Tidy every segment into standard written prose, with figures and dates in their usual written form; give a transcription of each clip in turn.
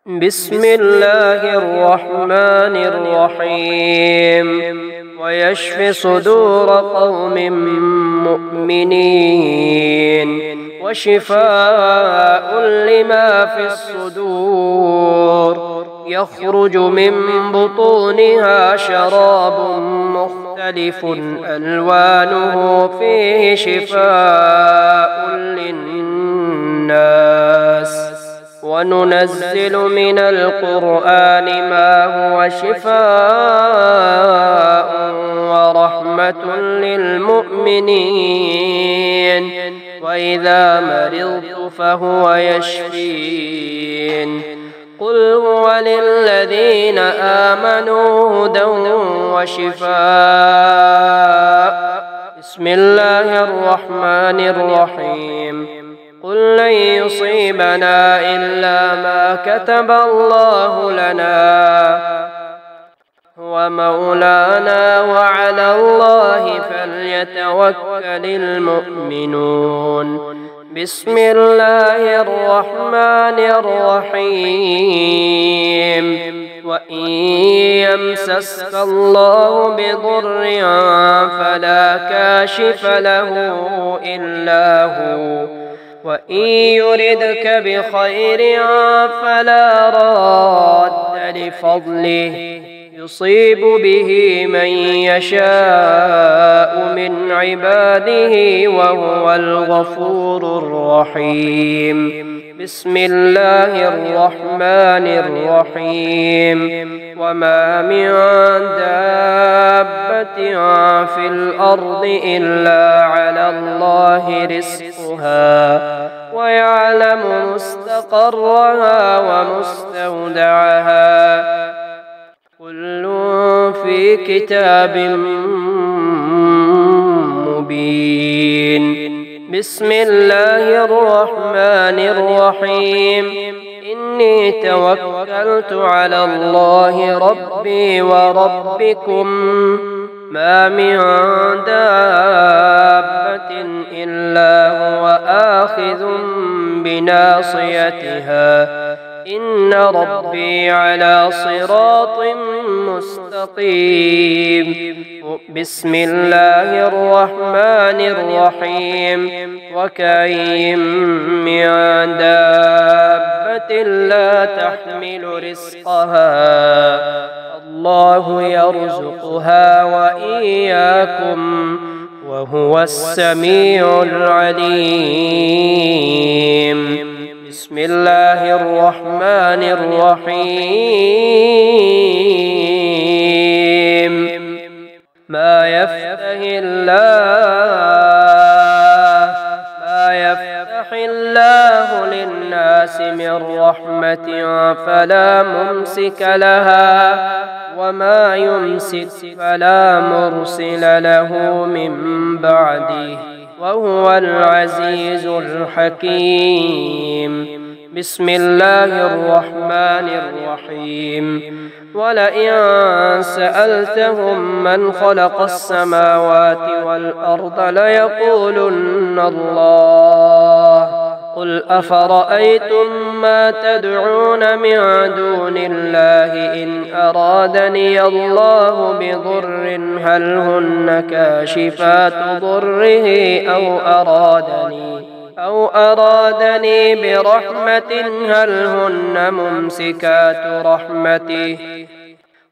بسم الله الرحمن الرحيم ويشفي صدور قوم مؤمنين وشفاء لما في الصدور يخرج من بطونها شراب مختلف ألوانه فيه شفاء للناس وننزل من القرآن ما هو شفاء ورحمة للمؤمنين وإذا مرضت فهو يشفين قل هو للذين آمنوا هدى وشفاء بسم الله الرحمن الرحيم قل لن يصيبنا إلا ما كتب الله لنا هو مولانا وعلى الله فليتوكل المؤمنون بسم الله الرحمن الرحيم وإن يمسسك الله بضر فلا كاشف له إلا هو وإن يردك بخير فلا راد لفضله يصيب به من يشاء من عباده وهو الغفور الرحيم بسم الله الرحمن الرحيم وما من دابة في الأرض إلا على الله رزقها ويعلم مستقرها ومستودعها كل في كتاب مبين بسم الله الرحمن الرحيم إني توكلت على الله ربي وربكم ما من دابة إلا هو آخذ بناصيتها إن ربي على صراط مستقيم بسم الله الرحمن الرحيم وكأين من دابة لا تحمل رزقها الله يرزقها وإياكم وهو السميع العليم بسم الله الرحمن الرحيم ما يفتح الله للناس من رحمة فلا ممسك لها وما يمسك فلا مرسل له من بعده وهو العزيز الحكيم بسم الله الرحمن الرحيم ولئن سألتهم من خلق السماوات والأرض ليقولن الله قل أفرأيتم ما تدعون من دون الله إن أرادني الله بضر هل هن كاشفات ضره أو أرادني برحمة هل هن ممسكات رحمته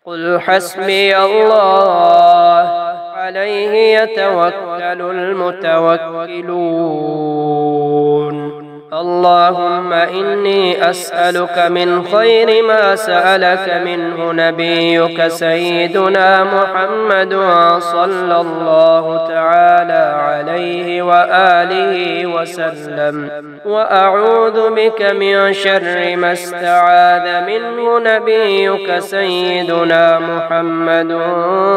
قل حسبي الله عليه يتوكل المتوكلون اللهم إني أسألك من خير ما سألك منه نبيك سيدنا محمد صلى الله تعالى عليه وآله وسلم وأعوذ بك من شر ما استعاذ منه نبيك سيدنا محمد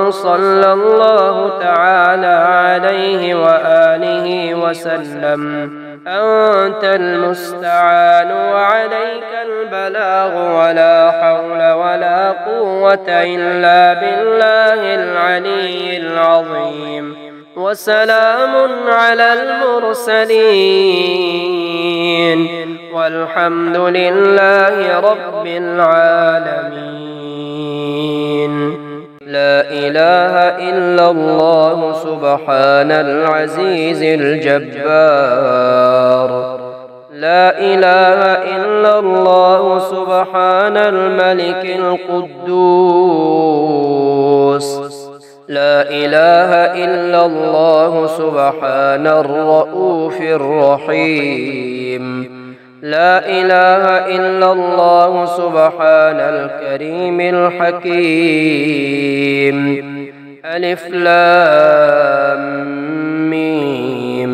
صلى الله تعالى عليه وآله وسلم أنت المستعان وعليك البلاغ ولا حول ولا قوة إلا بالله العلي العظيم وسلام على المرسلين والحمد لله رب العالمين. لا إله إلا الله سبحان العزيز الجبار. لا إله إلا الله سبحان الملك القدوس. لا إله إلا الله سبحان الرؤوف الرحيم. لا إله إلا الله سبحان الكريم الحكيم. ألف لام ميم.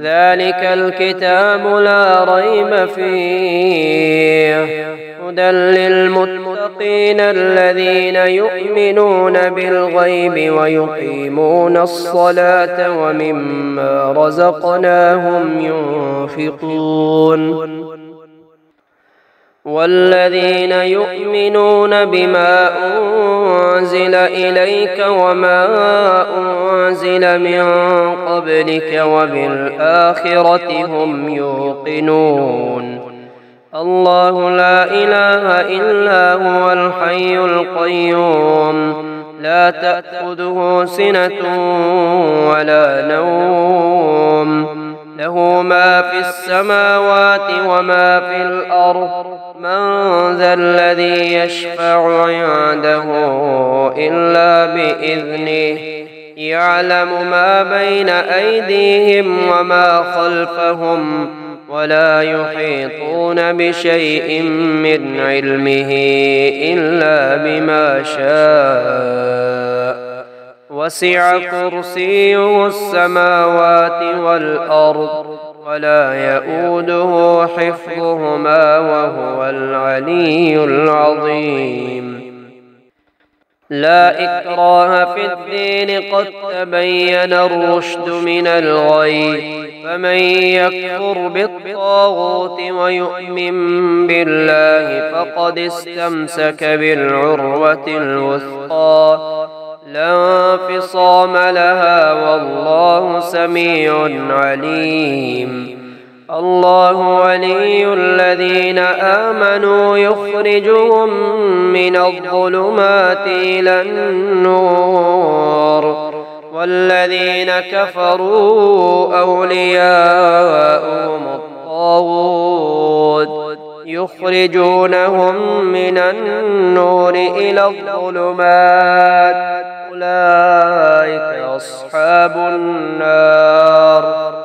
ذلك الكتاب لا ريب فيه هدى للمتقين الذين يؤمنون بالغيب ويقيمون الصلاة ومما رزقناهم ينفقون. والذين يؤمنون بما أنزل إليك وما أنزل من قبلك وبالآخرة هم يوقنون. الله لا إله إلا هو الحي القيوم لا تأخذه سنة ولا نوم له ما في السماوات وما في الأرض من ذا الذي يشفع عنده إلا بإذنه يعلم ما بين أيديهم وما خلفهم ولا يحيطون بشيء من علمه إلا بما شاء وسع كرسيه السماوات والأرض ولا يؤوده حفظهما وهو العلي العظيم. لا إكراه في الدين قد تبين الرشد من الغي فمن يكفر بالطاغوت ويؤمن بالله فقد استمسك بالعروة الوثقى لا انفصام لها والله سميع عليم. الله ولي الذين آمنوا يخرجهم من الظلمات إلى النور والذين كفروا أولياؤهم الطاغوت يخرجونهم من النور إلى الظلمات أولئك أصحاب النار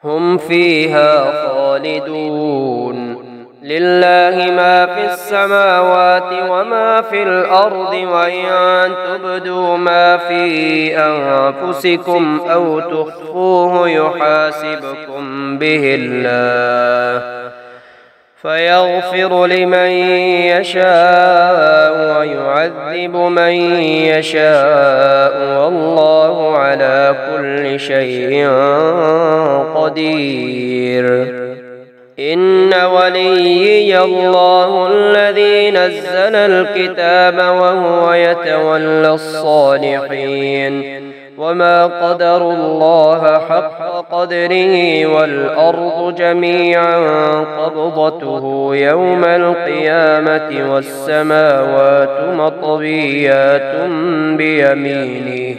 هم فيها خالدون. لله ما في السماوات وما في الأرض وإن تبدوا ما في أنفسكم أو تخفوه يحاسبكم به الله فيغفر لمن يشاء ويعذب من يشاء والله على كل شيء قدير. إن وليي الله الذي نزل الكتاب وهو يتولى الصالحين وما قدروا الله حق قدره والأرض جميعا قبضته يوم القيامة والسماوات مطويات بيمينه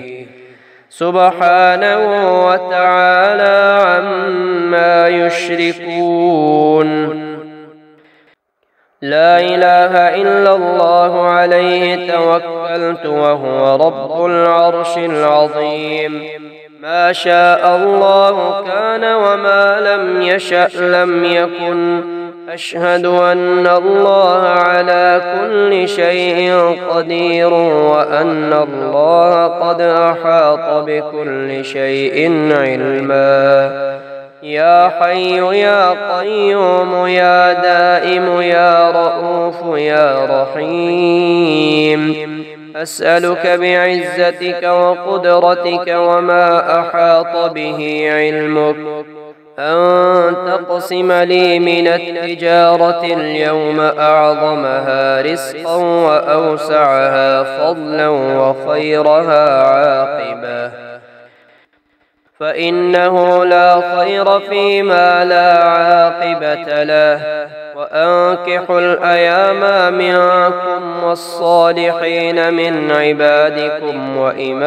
سبحانه وتعالى عما يشركون. لا إله إلا الله عليه توكلت وهو رب العرش العظيم. ما شاء الله كان وما لم يشأ لم يكن. أشهد أن الله على كل شيء قدير وأن الله قد أحاط بكل شيء علما. يا حي يا قيوم يا دائم يا رؤوف يا رحيم أسألك بعزتك وقدرتك وما أحاط به علمك أن تقسم لي من التجارة اليوم أعظمها رزقا وأوسعها فضلا وخيرها عاقبة فإنه لا خير فيما لا عاقبة له. وأنكحوا الأيام منكم والصالحين من عبادكم وإمائكم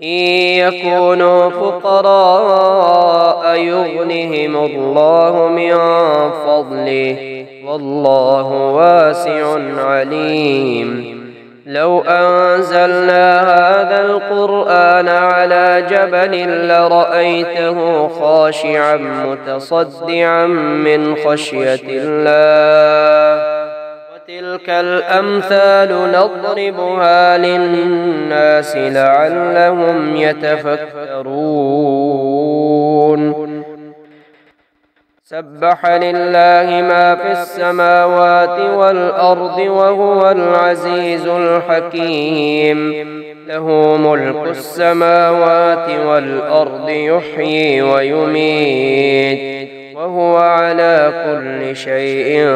إن يكونوا فقراء يغنهم الله من فضله والله واسع عليم. لو أنزلنا هذا القرآن على جبل لرأيته خاشعا متصدعا من خشية الله. وتلك الأمثال نضربها للناس لعلهم يتفكرون. سبح لله ما في السماوات والأرض وهو العزيز الحكيم. له ملك السماوات والأرض يحيي ويميت وهو على كل شيء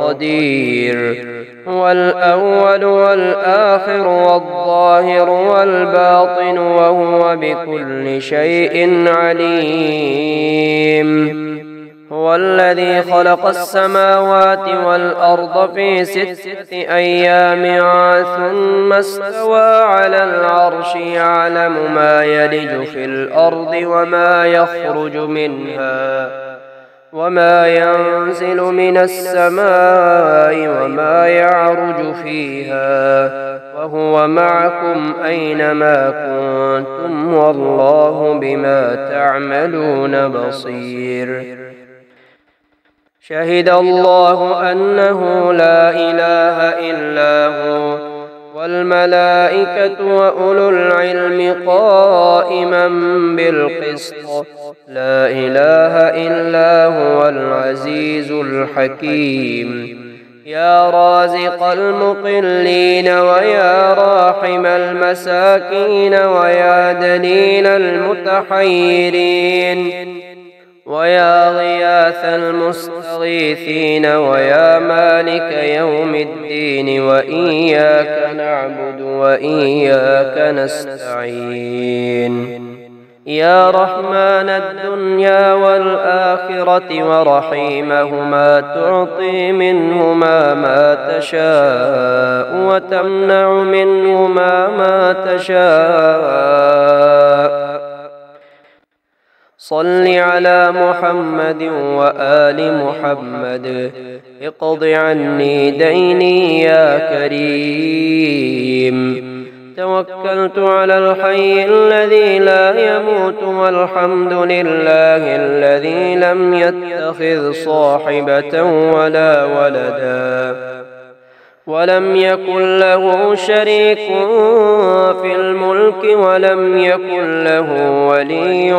قدير. هو الأول والآخر والظاهر والباطن وهو بكل شيء عليم. هو الذي خلق السماوات والأرض في 6 أيام ثم استوى على العرش يعلم ما يلج في الأرض وما يخرج منها وما ينزل من السماء وما يعرج فيها وهو معكم أينما كنتم والله بما تعملون بصير. شهد الله أنه لا إله إلا هو والملائكة وأولو العلم قائما بالقسط لا إله إلا هو العزيز الحكيم. يا رازق المقلين ويا راحم المساكين ويا دليل المتحيرين ويا غياث المستغيثين ويا مالك يوم الدين وإياك نعبد وإياك نستعين. يا رحمن الدنيا والآخرة ورحيمهما تعطي منهما ما تشاء وتمنع منهما ما تشاء. صل على محمد وآل محمد. اقض عني ديني يا كريم. توكلت على الحي الذي لا يموت والحمد لله الذي لم يتخذ صاحبة ولا ولدا ولم يكن له شريك في الملك ولم يكن له ولي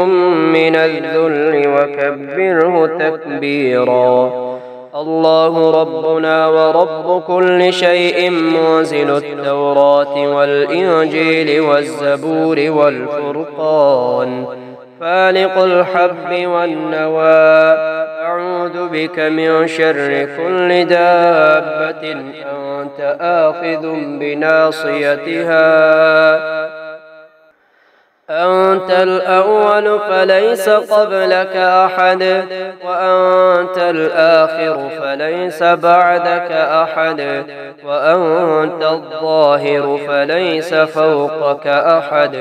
من الذل وكبره تكبيرا. الله ربنا ورب كل شيء منزل التوراة والإنجيل والزبور والفرقان فالق الحب والنوى. أعوذ بك من شر كل دابة أنت آخذ بناصيتها. أنت الأول فليس قبلك أحد وأنت الآخر فليس بعدك أحد وأنت الظاهر فليس فوقك أحد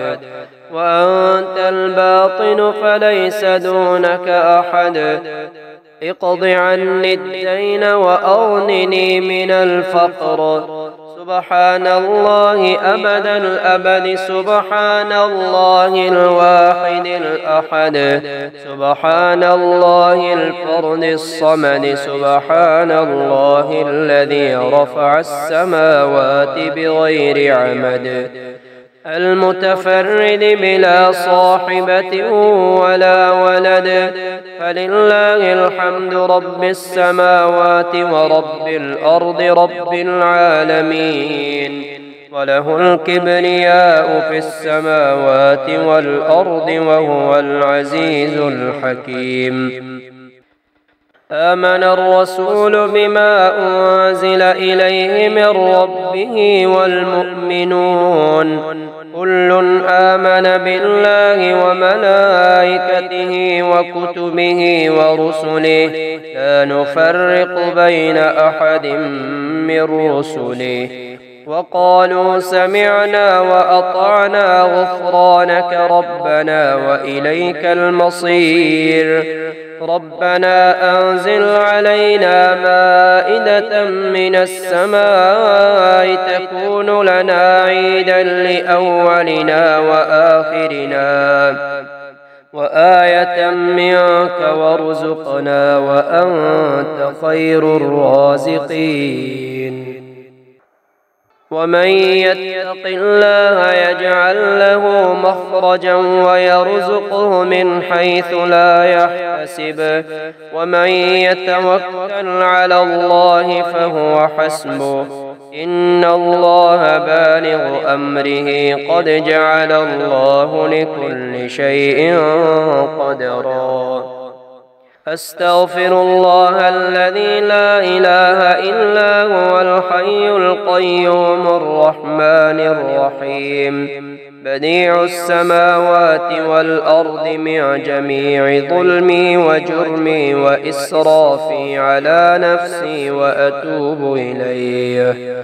وأنت الباطن فليس دونك أحد. اقض عني الدين وأغنني من الفقر. سبحان الله أبد الأبد سبحان الله الواحد الأحد سبحان الله الفرد الصمد سبحان الله الذي رفع السماوات بغير عمد المتفرد بلا صاحبة ولا ولد. فلله الحمد رب السماوات ورب الأرض رب العالمين وله الكبرياء في السماوات والأرض وهو العزيز الحكيم. آمن الرسول بما أنزل إليه من ربه والمؤمنون كل آمن بالله وملائكته وكتبه ورسله لا نفرق بين أحد من رسله وقالوا سمعنا وأطعنا غفرانك ربنا وإليك المصير ربنا أنزل علينا مائدة من السماء تكون لنا عيدا لأولنا وآخرنا وآية منك وارزقنا وأنت خير الرازقين ومن يتق الله يجعل له مخرجا ويرزقه من حيث لا يحتسب ومن يتوكل على الله فهو حسبه إن الله بالغ أمره قد جعل الله لكل شيء قدرا أستغفر الله الذي لا إله إلا هو الحي القيوم الرحمن الرحيم بديع السماوات والأرض من جميع ظلمي وجرمي وإسرافي على نفسي وأتوب إليه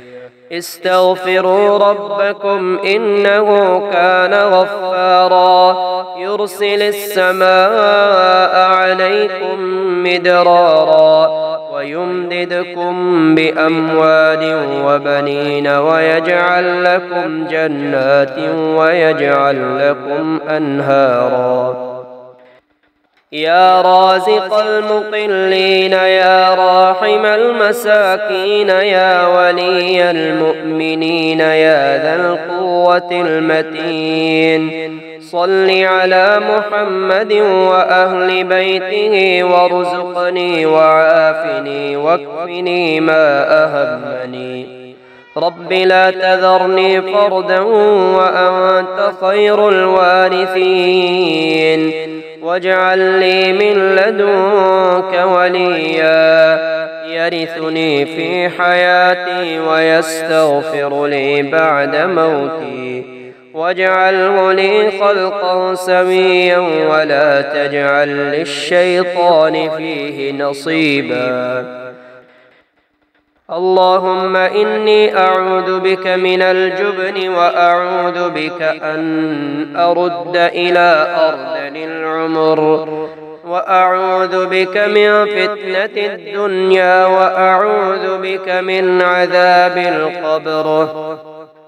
استغفروا ربكم إنه كان غفارا يرسل السماء عليكم مدرارا ويمددكم بأموال وبنين ويجعل لكم جنات ويجعل لكم أنهارا يا رازق المقلين يا راحم المساكين يا ولي المؤمنين يا ذا القوة المتين صل على محمد وأهل بيته وارزقني وعافني واكفني ما أهمني رب لا تذرني فردا وأنت خير الوارثين واجعل لي من لدنك وليا يرثني في حياتي ويستغفر لي بعد موتي واجعله لي خلقا سويا ولا تجعل للشيطان فيه نصيبا اللهم إني أعوذ بك من الجبن وأعوذ بك أن أرد إلى أرذل العمر وأعوذ بك من فتنة الدنيا وأعوذ بك من عذاب القبر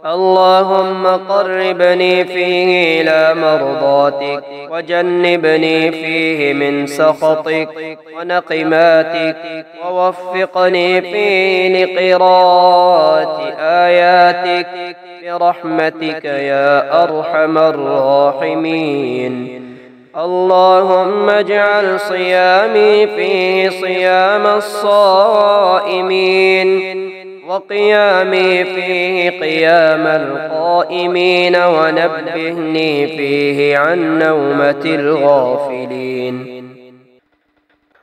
اللهم قربني فيه إلى مرضاتك وجنبني فيه من سخطك ونقماتك ووفقني فيه لقراءة آياتك برحمتك يا أرحم الراحمين اللهم اجعل صيامي فيه صيام الصائمين وقيامي فيه قيام القائمين ونبهني فيه عن نومة الغافلين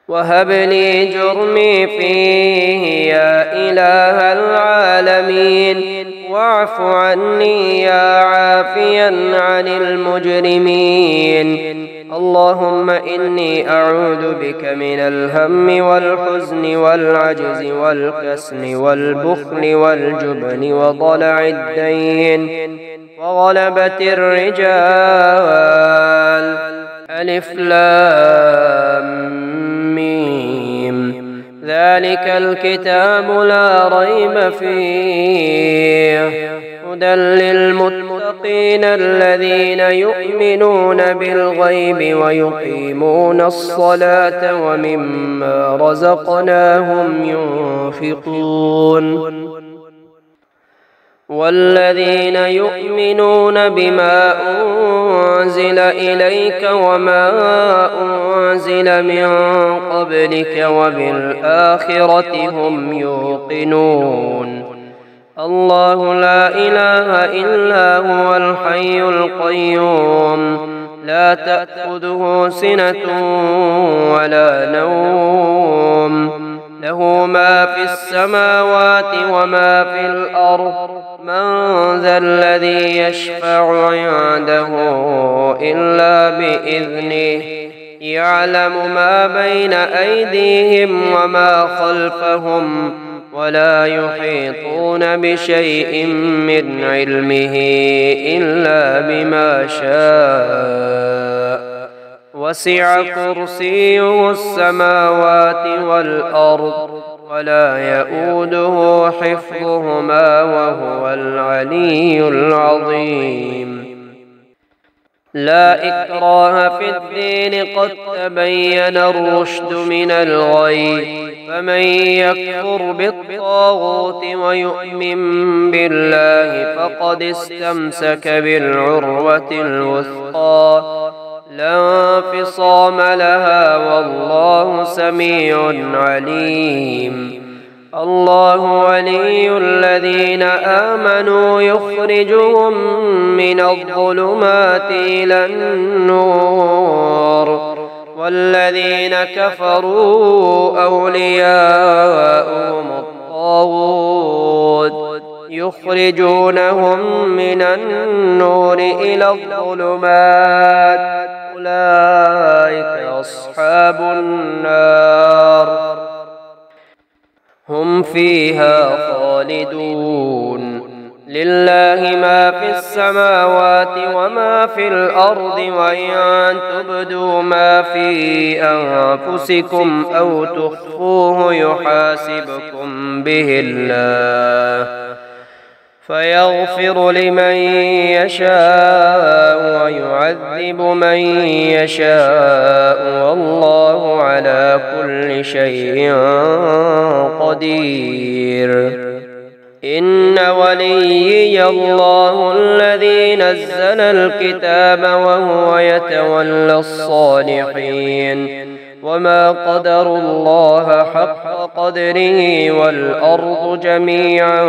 وهب لي جرمي فيه يا إله العالمين واعف عني يا عافيا عن المجرمين اللهم إني أعوذ بك من الهم والحزن والعجز والكسل والبخل والجبن وضلع الدين وغلبة الرجال ألف لام ميم ذلك الكتاب لا ريب فيه هدى للمتقين الذين يؤمنون بالغيب ويقيمون الصلاة ومما رزقناهم ينفقون والذين يؤمنون بما أنزل إليك وما أنزل من قبلك وبالآخرة هم يوقنون الله لا إله إلا هو الحي القيوم لا تأخذه سنة ولا نوم له ما في السماوات وما في الأرض من ذا الذي يشفع عنده إلا بإذنه يعلم ما بين أيديهم وما خلفهم ولا يحيطون بشيء من علمه إلا بما شاء وسع كرسيه السماوات والأرض ولا يؤوده حفظهما وهو العلي العظيم لا إكراه في الدين قد تبين الرشد من الغي فمن يكفر بالطاغوت ويؤمن بالله فقد استمسك بالعروة الوثقى لا انفصام لها والله سميع عليم الله ولي الذين آمنوا يخرجهم من الظلمات إلى النور والذين كفروا أولياؤهم الطاغوت يخرجونهم من النور إلى الظلمات أولئك أصحاب النار هم فيها خالدون لله ما في السماوات وما في الأرض وإن تبدوا ما في أنفسكم أو تخفوه يحاسبكم به الله فيغفر لمن يشاء ويعذب من يشاء والله على كل شيء قدير إن وليي الله الذي نزل الكتاب وهو يتولى الصالحين وما قدروا الله حق قدره والأرض جميعا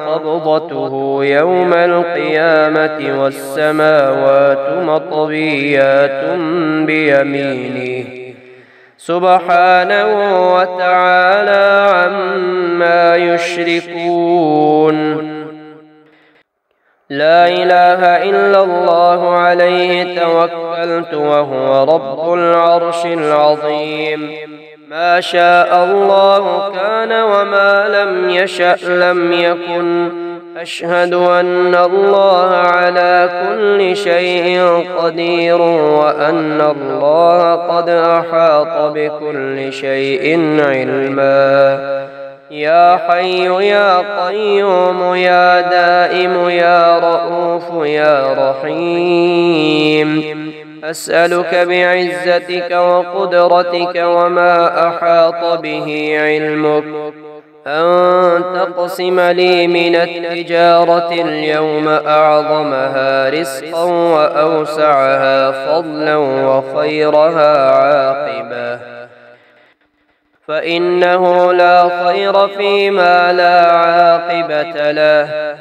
قبضته يوم القيامة والسماوات مطويات بيمينه سبحانه وتعالى عما يشركون لا إله إلا الله عليه توكلت وهو رب العرش العظيم ما شاء الله كان وما لم يشأ لم يكن أشهد أن الله على كل شيء قدير وأن الله قد أحاط بكل شيء علما يا حي يا قيوم يا دائم يا رؤوف يا رحيم أسألك بعزتك وقدرتك وما أحاط به علمك أن تقسم لي من التجارة اليوم أعظمها رزقا وأوسعها فضلا وخيرها عاقبة فإنه لا خير فيما لا عاقبة له